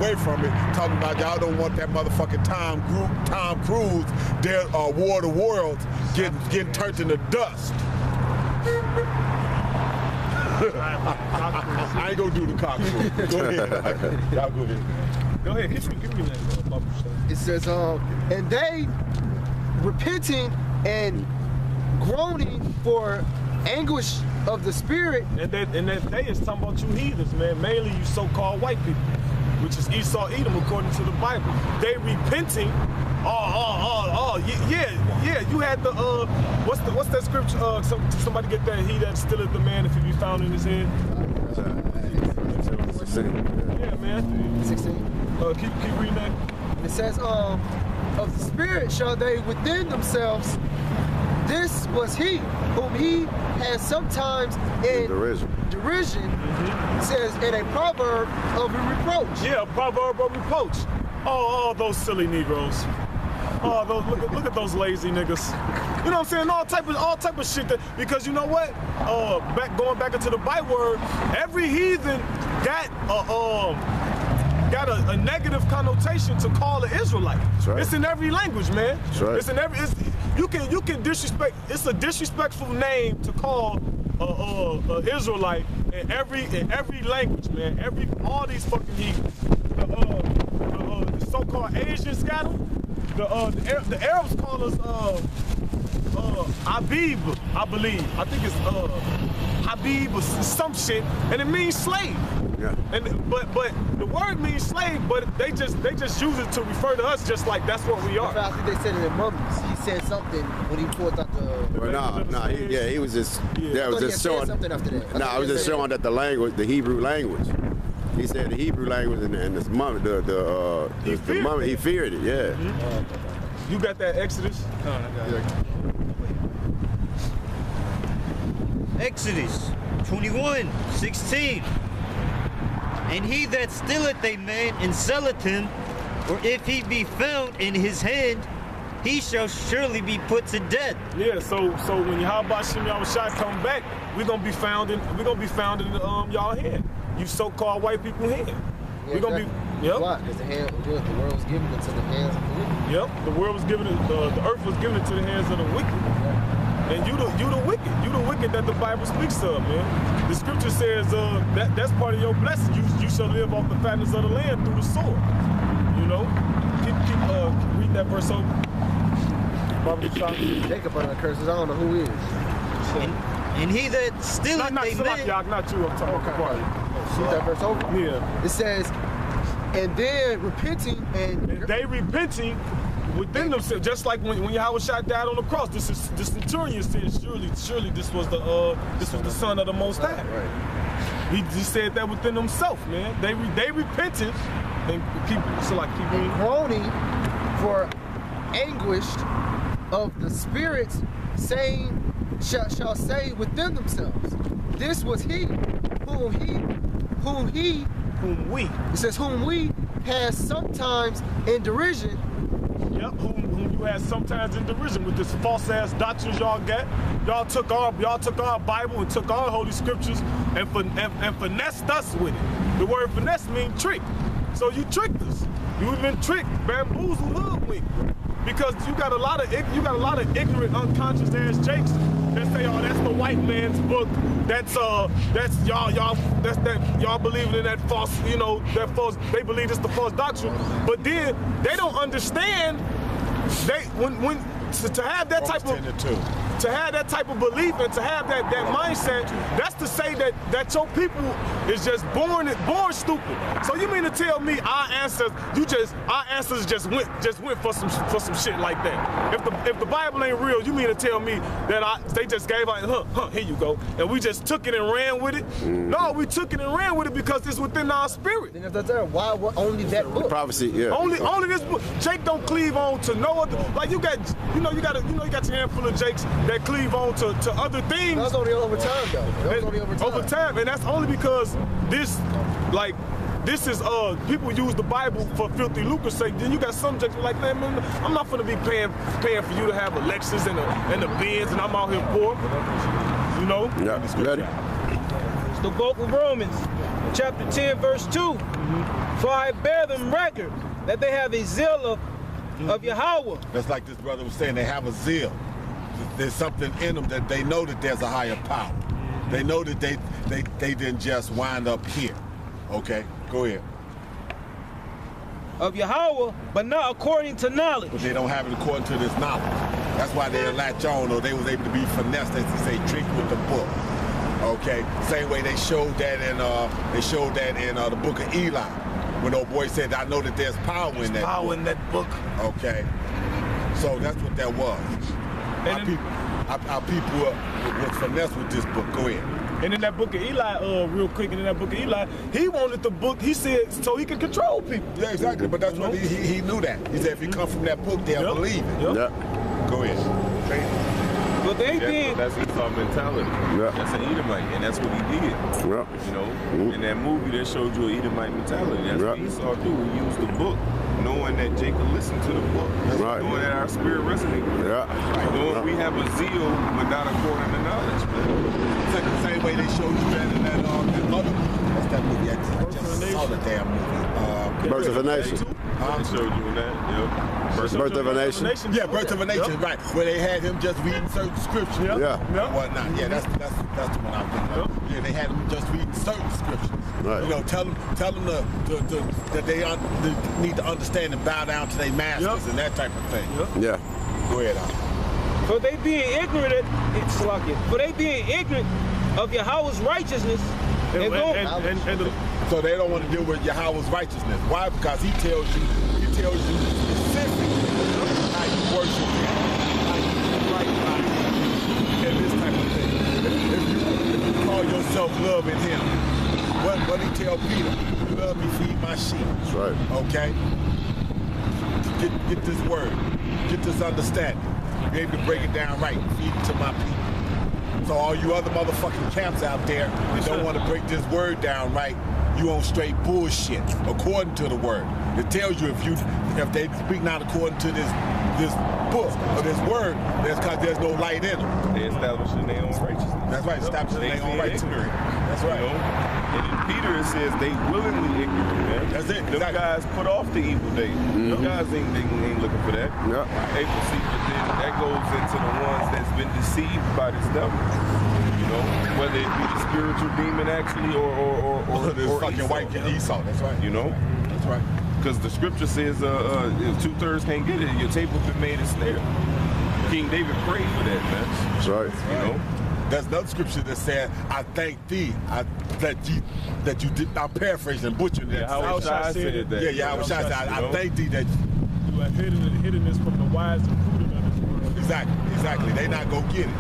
away from it, talking about y'all don't want that motherfucking Tom Cruise, their War of the Worlds, getting turned into dust. I ain't gonna do the cock food. Go ahead. Y'all go ahead. Go ahead. Give me that bubble stuff. It says, and they repenting and groaning for anguish of the spirit. And that day is talking about you heathens, man. Mainly you so-called white people, which is Esau, Edom, according to the Bible. They repenting. Yeah. You had the what's that scripture? Somebody get that. He that stilleth the man if he be found in his head. 16. Yeah, man. 16. Keep reading that. It says, of the spirit shall they within themselves. This was he whom he had sometimes in derision. It says in a proverb of a reproach. Yeah, a proverb of reproach. Oh, those silly Negroes. Oh, look at those lazy niggas. You know what I'm saying? All type of shit. Because you know what? Going back into the Bible, every heathen got a negative connotation to call an Israelite. Right. It's in every language, man. Right. It's in every. You can disrespect. It's a disrespectful name to call a Israelite in every language, man. All these fucking heathens. The so-called Asians got them. The Arabs call us Habib, I believe. I think it's Habib or some shit, and it means slave. Yeah. But the word means slave, but they just use it to refer to us just like that's what we are. I think they said it in Mummies. He said something when he pulled out the. Well, he was just. Yeah, I was just showing. Something after that. No, I was just showing that the language, the Hebrew language. He said the Hebrew language and this mummy, the mummy, he feared it. Yeah. Mm-hmm. You got that Exodus? No, I got it. Exodus 21:16. And he that stealeth a man and selleth him, or if he be found in his hand, he shall surely be put to death. Yeah, so when Yahweh Shem Yahushua come back, we're gonna be found in y'all hand. You so-called white people hand. Yeah, we're gonna exactly. be. Yep. Why? Because the world was given into the hands of the wicked. Yep. The world was given the earth was given into the hands of the wicked. Yeah. And you the wicked. You the wicked that the Bible speaks of, man. The scripture says that's part of your blessing. You shall live off the fatness of the land through the sword. You know? Keep read that verse over. Jacob under the curses. I don't know who he is. And he that stealeth a man. Not you. I'm talking about. Read that verse over. Yeah. It says, and then repenting and they repenting within themselves, just like when Yahweh died on the cross. The centurion said, surely this was the Son of the Most High. Right. He said that within himself, man. They repented and keep reading. Groaning for anguish of the spirits, saying, shall say within themselves, this was he whom we. It says whom we had sometimes in derision. Yep, whom you had sometimes in derision with this false ass doctrines y'all got. Y'all took our Bible and took our holy scriptures and finessed us with it. The word finesse means trick. So you tricked us. You've been tricked, bamboozled, hoodwinked. Because you got a lot of ignorant, unconscious ass jakes that say, oh, that's the white man's book. That's y'all believing in that false, that false. They believe it's the false doctrine, but then they don't understand. To have that type of belief and to have that mindset, that's to say that your people is just born stupid. So you mean to tell me our ancestors just went for some shit like that? If the Bible ain't real, you mean to tell me that they just gave out, here you go, and we just took it and ran with it? No, we took it and ran with it because it's within our spirit. Then if that's there, why only that book? The prophecy, yeah. Only this book. Jake don't cleave on to no other. Like you got your handful of Jakes that cleave on to other things. That's only over time, though. Over time, and that's only because this is people use the Bible for filthy lucre's sake. Then you got some Jakes like, man, I'm not gonna be paying for you to have a Lexus and a Benz, and I'm out here poor. You know? Yeah, ready. It's the book of Romans. chapter 10, verse 2. For I bear them record that they have a zeal of Yahweh. That's like this brother was saying, they have a zeal. There's something in them that they know that there's a higher power. They know that they didn't just wind up here. Okay, go ahead. Of Yahweh, but not according to knowledge. But they don't have it according to this knowledge. That's why they latch on, or they was able to be finessed, as they say, tricked with the book. Okay, same way they showed that in the book of Eli, when old boy said, "I know that there's power in that. Power in that book. Okay, so that's what that was. Our people was finessed with this book. Go ahead. And in that book of Eli, real quick, and in that book of Eli, he wanted the book, he said, so he could control people. Yeah, exactly. But that's what he knew that. He said if he come from that book, they'll believe it. Yep. Go ahead. But they did. That's Esau mentality. Yeah. That's an Edomite, and that's what he did. Yeah. You know, in that movie that showed you an Edomite mentality. That's what Esau do. He used the book, knowing that Jacob listened to the book, knowing that our spirit resonates. Knowing we have a zeal, but not according to knowledge. It's like the same way they showed you that in that other. That's that movie. I just saw the damn movie. Birth of a Nation. They showed you that. Yep. Birth of a Nation. Yeah, Birth of a Nation, right? Where they had him just reading certain scriptures. And whatnot. Yeah, that's the one I'm thinking of. Yeah, they had him just reading certain scriptures. Right. You know, tell them that they need to understand and bow down to their masters and that type of thing. Yeah. Go ahead, Al. For they being ignorant of Yahweh's righteousness, so they don't want to deal with Yahweh's righteousness. Why? Because he tells you specifically how you worship him, how you right by him, and this type of thing. If you call yourself loving him, what he tell Peter? Love me, feed my sheep. That's right. Okay? Get this word. Get this understanding. Be able to break it down right and feed it to my people. So all you other motherfucking camps out there that don't want to break this word down right, you on straight bullshit, according to the word. It tells you if they speak not according to this book or this word, that's because there's no light in them. They establishing their own righteousness. That's right, establishing their own righteousness. That's right. You know? And in Peter it says they willingly ignorant, man. That's it. Them guys put off the evil day. Them guys ain't looking for that. They see, but then that goes into the ones that's been deceived by this devil. You know, whether it be the spiritual demon actually or this fucking Esau. white Esau. That's right. You know? That's right. Because the scripture says if 2/3 can't get it, your table's been made a snare. King David prayed for that, man. That's right. You know? There's another scripture that said, I thank thee that you did. I'm paraphrasing and butchering that. Yahweh Shai said that. Yeah, Yahweh Shai said, I thank thee that You have hidden this from the wise and prudent of this world. Exactly. They not gonna get it.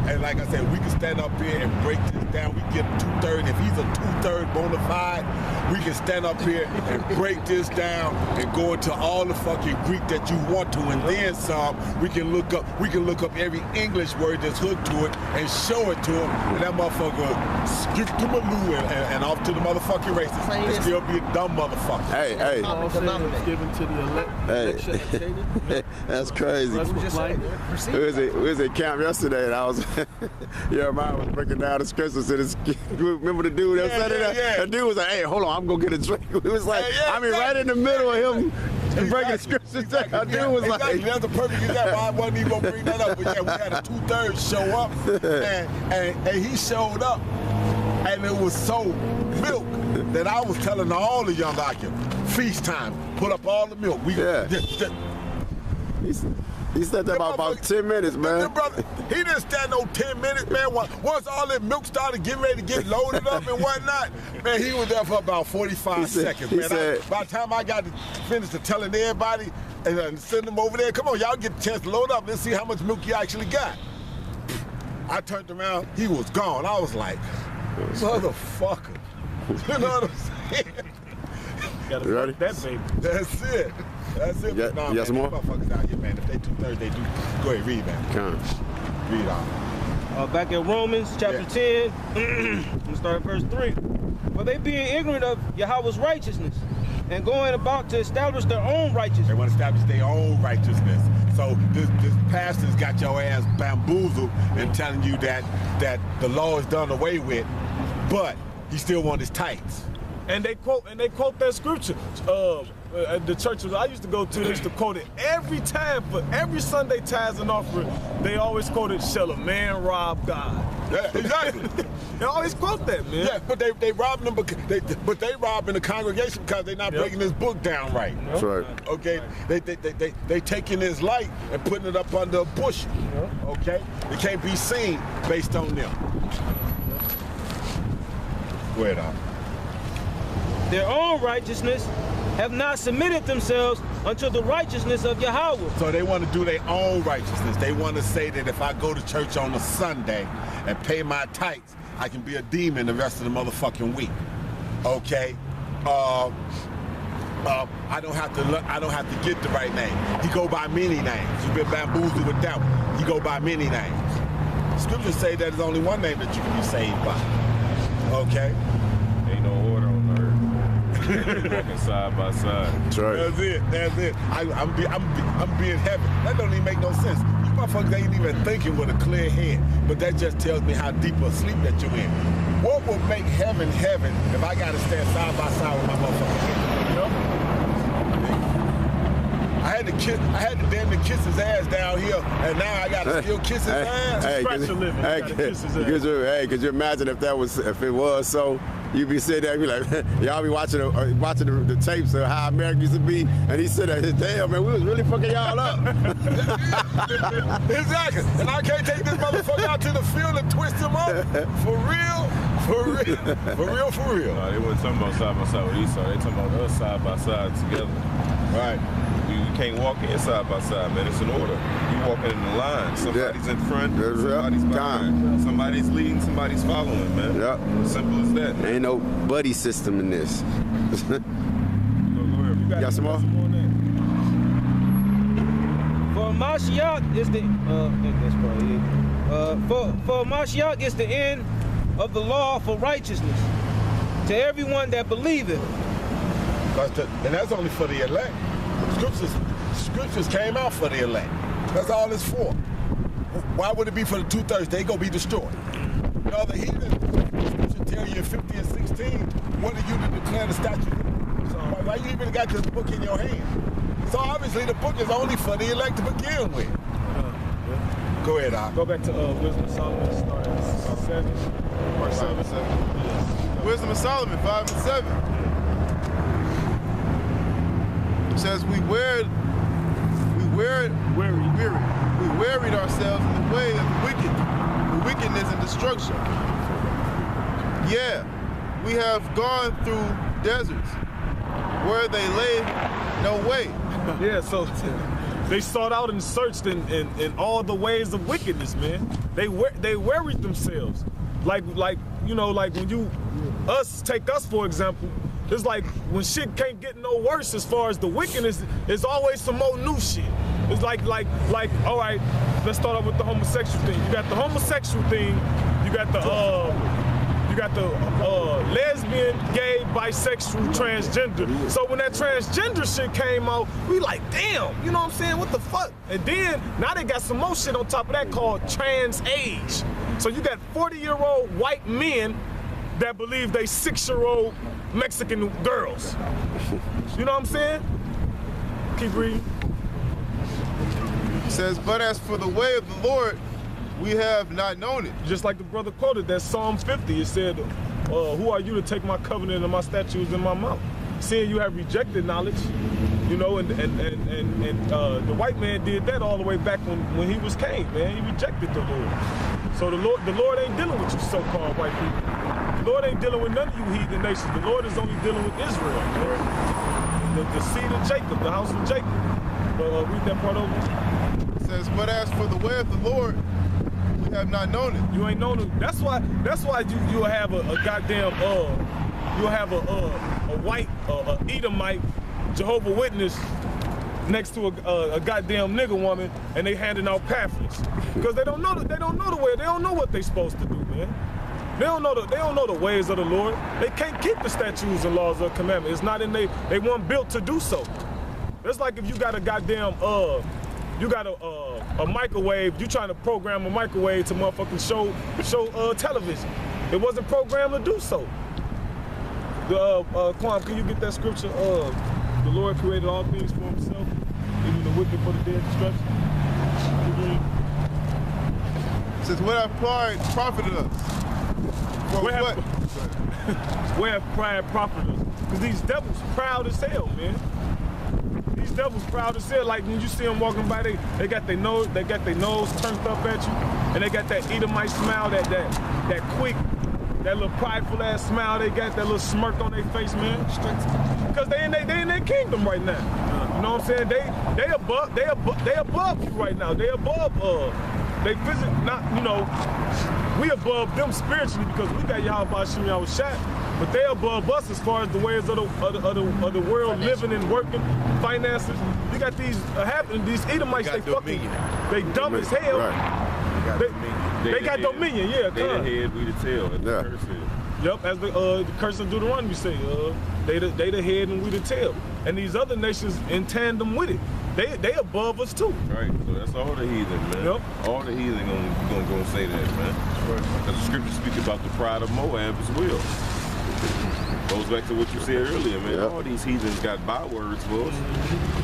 And like I said, we can stand up here and break this down. We get 2/3. If he's a 2/3 bona fide, we can stand up here and break this down and go into all the fucking Greek that you want to, and then some. We can look up every English word that's hooked to it and show it to him, and that motherfucker skip to Malou and off to the motherfucking races and still be a dumb motherfucker. Hey. Paul said it was given to the elect. That's crazy. We was at camp yesterday, and I was, mine was breaking down the scriptures. And remember the dude that said it? Yeah. The dude was like, "Hey, hold on, I'm gonna get a drink." It was like, right in the middle of him breaking the scriptures down. The dude was like, that's a perfect example. I wasn't even gonna bring that up, but yeah, we had a 2/3 show up, and he showed up, and it was so milk that I was telling all the young occupants, feast time, put up all the milk. He said that about 10 minutes, man. Brother, he didn't stand no 10 minutes, man. Once all that milk started getting ready to get loaded up and whatnot, man, he was there for about 45 seconds, man. By the time I got to finish telling everybody and send them over there, come on, y'all get a chance to load up. Let's see how much milk you actually got. I turned around, he was gone. I was like, motherfucker. You know what I'm saying? Gotta ready? That baby. That's it. You got some more? Motherfuckers out here, man. If they 2/3, they do. Go ahead, read, man. Come. Read all. Back in Romans chapter 10, I'm gonna start at verse 3. For they being ignorant of Yahweh's righteousness and going about to establish their own They righteousness. want to establish their own righteousness. So this pastor's got your ass bamboozled and telling you that the law is done away with, but he still want his tights. And they quote that scripture. At the churches I used to go to, they used to quote it every time for every Sunday tithes and offering. They always quoted, "Shall a man rob God?" Yeah, exactly. They always quote that, man. Yeah, but they robbing them, but they robbing the congregation because they're not breaking this book down right. That's right. Okay, they taking this light and putting it up under a bushel. Okay, it can't be seen based on them. Go ahead, Al. Their own righteousness have not submitted themselves unto the righteousness of Yahweh. So they want to do their own righteousness. They want to say that if I go to church on a Sunday and pay my tithes, I can be a demon the rest of the motherfucking week. Okay? I don't have to get the right name. He go by many names. You've been bamboozled with that one. He go by many names. Scriptures say that there's only one name that you can be saved by. Okay? Ain't no order on earth. Walking side by side. That's right. That's it. I'm being heaven. That don't even make no sense. You motherfuckers ain't even thinking with a clear head. But that just tells me how deep a sleep that you're in. What would make heaven heaven if I gotta stand side by side with my motherfucking head? You know? I had to damn near kiss his ass down here, and now I gotta still kiss his ass. Scratch the living. Could you imagine if it was so? You'd be sitting there and be like, y'all be watching the tapes of how America used to be, and he said, damn, man, we was really fucking y'all up. Exactly. And I can't take this motherfucker out to the field and twist him up. For real. No, they weren't talking about side by side with Esau. They talking about us side by side together. Right. We can't walk in side by side, man. It's an order. You walking in the line. Somebody's in front, somebody's behind. Somebody's leading, somebody's following, man. Yep. Simple as that. Ain't no buddy system in this. Go ahead. You got some more? For Mashiach is the that's probably it. For Mashiach is the end of the law for righteousness to everyone that believeth. And that's only for the elect. Scriptures came out for the elect. That's all it's for. Why would it be for the 2/3? They gonna be destroyed. You know, the heathen should tell you in 50 and 16, what are you to declare the statute? So why you even got this book in your hand? So obviously the book is only for the elect to begin with. Go ahead, Al. Go back to Wisdom of Solomon, start at 7, verse 7. Wisdom of Solomon 5 and 7. It says we wearied ourselves in the way of the wicked, the wickedness and destruction. Yeah, we have gone through deserts where they lay no way. Yeah, so they sought out and searched in all the ways of wickedness, man. They worried themselves. Like you know, like when take us for example. It's like when shit can't get no worse as far as the wickedness, there's always some more new shit. It's like, all right, let's start off with the homosexual thing. You got the homosexual thing, you got the lesbian, gay, bisexual, transgender. So when that transgender shit came out, we like, damn, you know what I'm saying? What the fuck? And then now they got some more shit on top of that called trans age. So you got 40-year-old white men that believe they 6-year-old Mexican girls. You know what I'm saying? Keep reading. It says, but as for the way of the Lord, we have not known it. Just like the brother quoted, that Psalm 50, it said, who are you to take my covenant and my statutes in my mouth? Seeing you have rejected knowledge, you know, and the white man did that all the way back when he was Cain, man. He rejected the Lord. So the Lord ain't dealing with you so-called white people. The Lord ain't dealing with none of you heathen nations. The Lord is only dealing with Israel, the seed of Jacob, the house of Jacob. Read that part over. It says, but as for the way of the Lord, we have not known it. You ain't known it. That's why you'll have a goddamn you'll have a white Edomite Jehovah Witness next to a goddamn nigger woman, and they handing out pamphlets because they don't know the way. They don't know what they supposed to do, man. They don't know the ways of the Lord. They can't keep the statutes and laws of commandments. It's not in they weren't built to do so. It's like if you got a goddamn you got a microwave. You trying to program a microwave to motherfucking show television. It wasn't programmed to do so. Kwame, can you get that scripture? The Lord created all things for himself, even the wicked for the dead destruction. It says, what have pride profited us? For what? Where have pride profited us? Because these devils proud as hell, man. These devils proud as hell. Like when you see them walking by, they got their nose turned up at you, and they got that Edomite smile, that quick, that little prideful ass smile they got, that little smirk on their face, man. Because they in their kingdom right now. You know what I'm saying? They above you right now. They above they physically not, you know, we above them spiritually because we got Yahweh Shem Yahweh Shai, but they above us as far as the ways of the world, living and working, finances. You got these happening, these Edomites, they dumb as hell. Right. They got dominion, yeah. They the head, we the tail. That's the curse is. Yep, as the curse of Deuteronomy say, they the head and we the tail. And these other nations in tandem with it. They above us too. Right, so that's all the heathen, man. Yep. All the heathen gonna say that, man. Because the scripture speaks about the pride of Moab as well. Goes back to what you said earlier, man. Yep. All these heathens got bywords for us,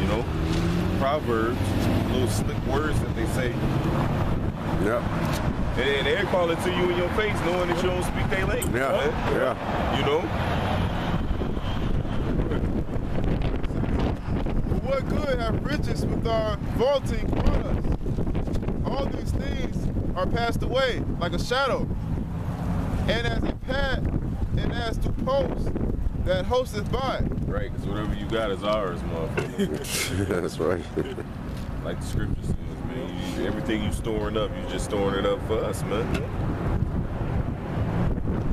you know, proverbs, little slick words that they say. Yep. And they're calling to you in your face, knowing that you don't speak their language. Yeah, right? yeah. You know. What good have riches with our vaulting on us? All these things are passed away like a shadow, and as a pad, and as to posts that hosteth by. Right, because whatever you got is ours, motherfucker. That's right. Like the scripture says, man. Everything you storing up, you just storing it up for us, man.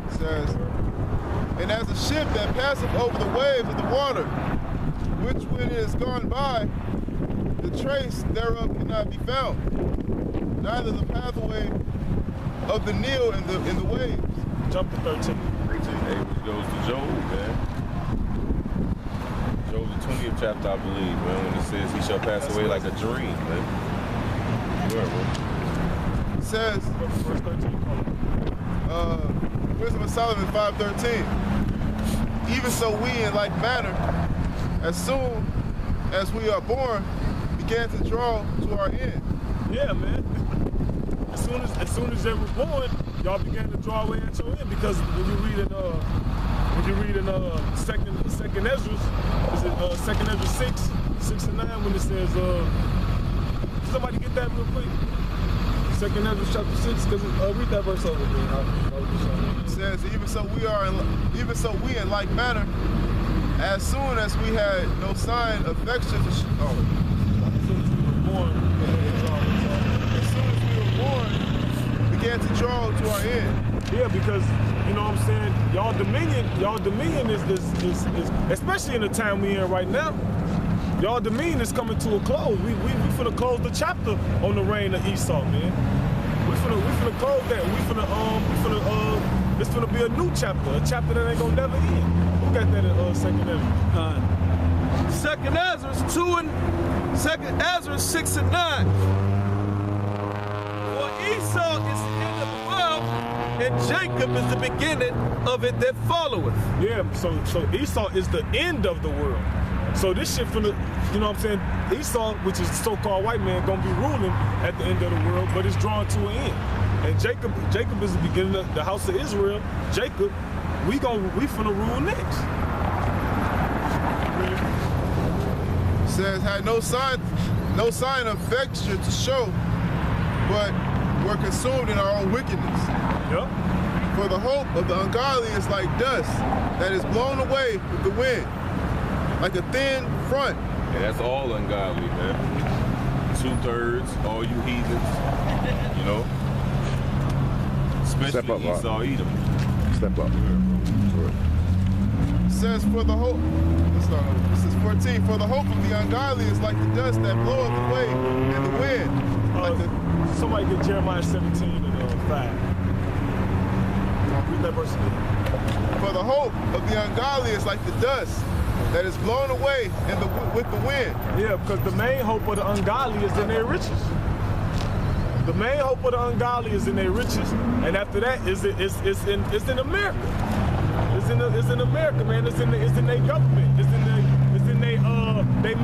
It says, and as a ship that passeth over the waves of the water, which when it is gone by, the trace thereof cannot be found, neither the pathway of the Nile in the waves. Jump to 13. Hey, which goes to Job, man. Job, the 20th chapter, I believe, man, when it says he shall pass away like a dream, man. Where, It says, Verse 13. Wisdom of Solomon 5:13. Even so we in like manner, as soon as we are born, began to draw to our end. Yeah, man. As soon as they were born, y'all began to draw away at your end, because when you read in second Ezra, is it second Ezra 6 and 9, when it says somebody get that real quick? Second Ezra chapter 6, because read that verse over there. It says, even so we in like manner, as soon as we had no sign of affection to as soon as we were born, began to draw to our end. Yeah, because you know what I'm saying, y'all dominion is especially in the time we in right now. Y'all dominion is coming to a close. We finna close the chapter on the reign of Esau, man. We finna close that. It's finna be a new chapter, a chapter that ain't gonna never end. Who got that in second Ezra? Second Ezra 2 and second Ezra 6 and 9. For Esau is the end of the world, and Jacob is the beginning of it that followeth. Yeah, so Esau is the end of the world. So this shit finna, you know what I'm saying? Esau, which is the so-called white man, gonna be ruling at the end of the world, but it's drawn to an end. And Jacob is the beginning of the house of Israel. Jacob, we finna rule next. It says, had no sign of vexure to show, but were consumed in our own wickedness. Yep. For the hope of the ungodly is like dust that is blown away with the wind, like a thin front. Yeah, that's all ungodly, man. 2/3, all you heathens, you know. Especially Esau, Edom. Step up. It says, for the hope, this is 14, for the hope of the ungodly is like the dust that bloweth away in the wind. Somebody get Jeremiah 17 and 5. Read that verse again. For the hope of the ungodly is like the dust that is blown away with the wind. Yeah, because the main hope of the ungodly is in their riches. The main hope of the ungodly is in their riches, and after that it's in America. It's in America, man. It's in their government. It's in their military.